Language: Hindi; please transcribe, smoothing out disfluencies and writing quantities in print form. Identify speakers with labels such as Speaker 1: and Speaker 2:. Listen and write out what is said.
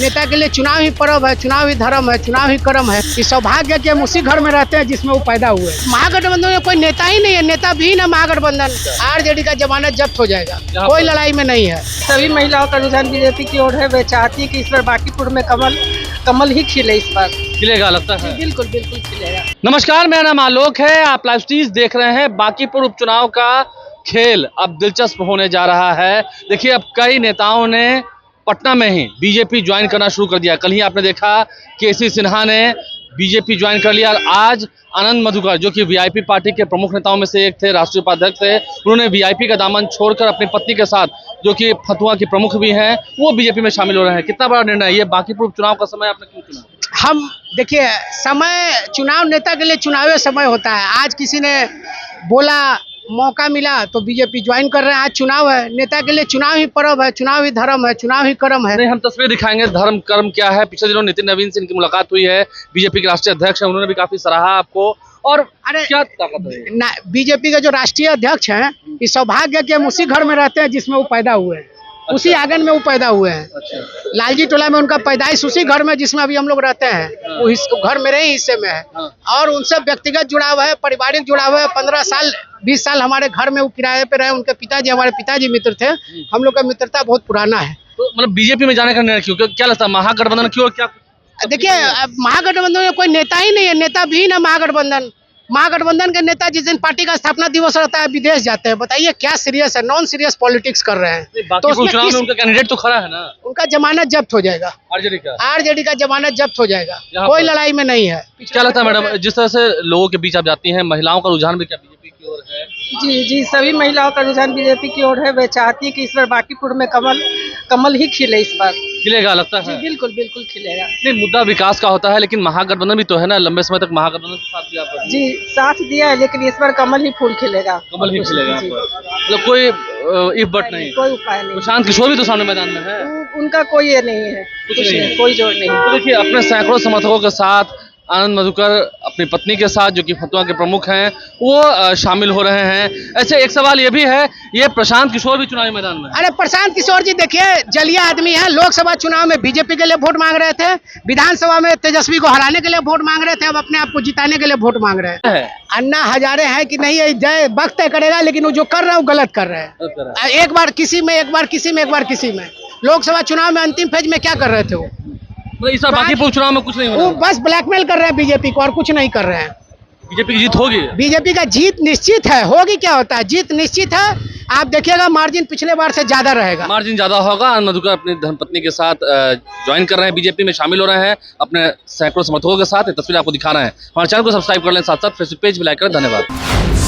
Speaker 1: नेता के लिए चुनाव ही पर्व है, चुनाव ही धर्म है, चुनाव ही कर्म है। कि सौभाग्य के हम उसी घर में रहते हैं जिसमें वो पैदा हुए। महागठबंधन में कोई नेता ही नहीं है, नेता भी ना महागठबंधन। आरजेडी का जमानत जब्त हो जाएगा, कोई लड़ाई में नहीं है।
Speaker 2: सभी महिलाओं का रुझान बीजेपी की ओर है। वे चाहती है कि इस बार बांकीपुर में कमल ही खिले। इस बार
Speaker 3: खिलेगा लगता है।
Speaker 2: बिल्कुल बिल्कुल खिलेगा।
Speaker 3: नमस्कार, मेरा नाम आलोक है। आप लाइव स्ट्रीज देख रहे हैं। बांकीपुर उपचुनाव का खेल अब दिलचस्प होने जा रहा है। देखिए, अब कई नेताओं ने पटना में ही बीजेपी ज्वाइन करना शुरू कर दिया। कल ही आपने देखा केसी सिन्हा ने बीजेपी ज्वाइन कर लिया। आज आनंद मधुकर, जो कि वीआईपी पार्टी के प्रमुख नेताओं में से एक थे, राष्ट्रीय उपाध्यक्ष थे, उन्होंने वीआईपी का दामन छोड़कर अपनी पत्नी के साथ, जो कि फतुआ की प्रमुख भी हैं, वो बीजेपी में शामिल हो रहे हैं। कितना बड़ा निर्णय है ये? बांकीपुर उपचुनाव का समय आपने क्यों चुना?
Speaker 1: हम देखिए, समय चुनाव नेता के लिए चुनावी समय होता है। आज किसी ने बोला, मौका मिला तो बीजेपी ज्वाइन कर रहे हैं। आज चुनाव है, नेता के लिए चुनाव ही पर्व है, चुनाव ही धर्म है, चुनाव ही कर्म है।
Speaker 3: नहीं, हम तस्वीर दिखाएंगे धर्म कर्म क्या है। पिछले दिनों नितिन नवीन से इनकी मुलाकात हुई है, बीजेपी के राष्ट्रीय अध्यक्ष हैं, उन्होंने भी काफी सराहा आपको। और
Speaker 1: अरे
Speaker 3: क्या ताकत है
Speaker 1: बीजेपी के जो राष्ट्रीय अध्यक्ष हैं, इस सौभाग्य के हम उसी घर में रहते हैं जिसमें वो पैदा हुए हैं। उसी आंगन में वो पैदा हुए हैं।
Speaker 3: अच्छा।
Speaker 1: लालजी टोला में उनका पैदाइश उसी घर में जिसमें अभी हम लोग रहते हैं। वो घर मेरे ही हिस्से में है। और उनसे व्यक्तिगत जुड़ाव है, पारिवारिक जुड़ाव है। 15 साल 20 साल हमारे घर में वो किराए पे रहे। उनके पिताजी हमारे पिताजी मित्र थे। हम लोग का मित्रता बहुत पुराना है।
Speaker 3: तो मतलब बीजेपी में जाने का निर्णय क्यों? क्या लगता है, महागठबंधन क्यों? क्या
Speaker 1: देखिए, महागठबंधन में कोई नेता ही नहीं है, नेता भी ना महागठबंधन। महागठबंधन के नेता जिस दिन पार्टी का स्थापना दिवस रहता है विदेश जाते हैं। बताइए क्या सीरियस है? नॉन सीरियस पॉलिटिक्स कर रहे हैं।
Speaker 3: तो उसमें चुनाव में उनका कैंडिडेट तो खड़ा है ना।
Speaker 1: उनका जमानत जब्त हो जाएगा। आरजेडी का जमानत जब्त हो जाएगा, कोई लड़ाई में नहीं है।
Speaker 3: क्या लगता है मैडम, जिस तरह से लोगों के बीच आप जाती हैं, महिलाओं का रुझान भी क्या बीजेपी की ओर है?
Speaker 2: जी, सभी महिलाओं का रुझान बीजेपी की ओर है। वे चाहती है कि इस बार बांकीपुर में कमल ही खिले। इस बार
Speaker 3: खिलेगा लगता है।
Speaker 2: बिल्कुल बिल्कुल खिलेगा।
Speaker 3: नहीं, मुद्दा विकास का होता है, लेकिन महागठबंधन भी तो है ना। लंबे समय तक महागठबंधन के साथ भी आप रहे।
Speaker 2: जी, साथ दिया है, लेकिन इस बार कमल ही फूल खिलेगा।
Speaker 3: कमल ही खिलेगा। मतलब कोई इफ बट नहीं,
Speaker 2: कोई उपाय नहीं।
Speaker 3: प्रशांत किशोर भी तो सामने मैदान में है।
Speaker 2: उनका कोई ये नहीं है, कुछ नहीं, कोई जोड़ नहीं।
Speaker 3: तो देखिए, अपने सैकड़ों समर्थकों के साथ आनंद मधुकर अपनी पत्नी के साथ, जो कि फतुआ के प्रमुख हैं, वो शामिल हो रहे हैं। ऐसे एक सवाल ये भी है, ये प्रशांत किशोर भी चुनावी मैदान में?
Speaker 1: अरे प्रशांत किशोर जी देखिए, जलीय आदमी है। लोकसभा चुनाव में बीजेपी के लिए वोट मांग रहे थे, विधानसभा में तेजस्वी को हराने के लिए वोट मांग रहे थे, अब अपने आप को जिताने के लिए वोट मांग रहे हैं। अन्ना हजारे हैं कि नहीं, जय वक्त तय करेगा, लेकिन वो जो कर रहे हैं वो गलत कर रहे हैं। एक बार किसी में, एक बार किसी में, एक बार किसी में। लोकसभा चुनाव में अंतिम फेज में क्या कर रहे थे वो?
Speaker 3: इस बार बांकीपुर चुनाव में कुछ नहीं
Speaker 1: वो बस ब्लैकमेल कर रहे हैं बीजेपी को, और कुछ नहीं कर रहे हैं।
Speaker 3: बीजेपी की जीत होगी? बीजेपी
Speaker 1: का जीत निश्चित है। होगी क्या होता है, जीत निश्चित है। आप देखिएगा, मार्जिन पिछले बार से ज्यादा रहेगा।
Speaker 3: मार्जिन ज्यादा होगा। आनंद मधुकर अपनी धर्मपत्नी के साथ ज्वाइन कर रहे हैं, बीजेपी में शामिल हो रहे हैं अपने सैकड़ों समर्थकों के साथ। तस्वीर आपको दिखा रहे हैं। हमारे चैनल को सब्सक्राइब कर लें, साथ साथ फेसबुक पेज भी लाइक करें। धन्यवाद।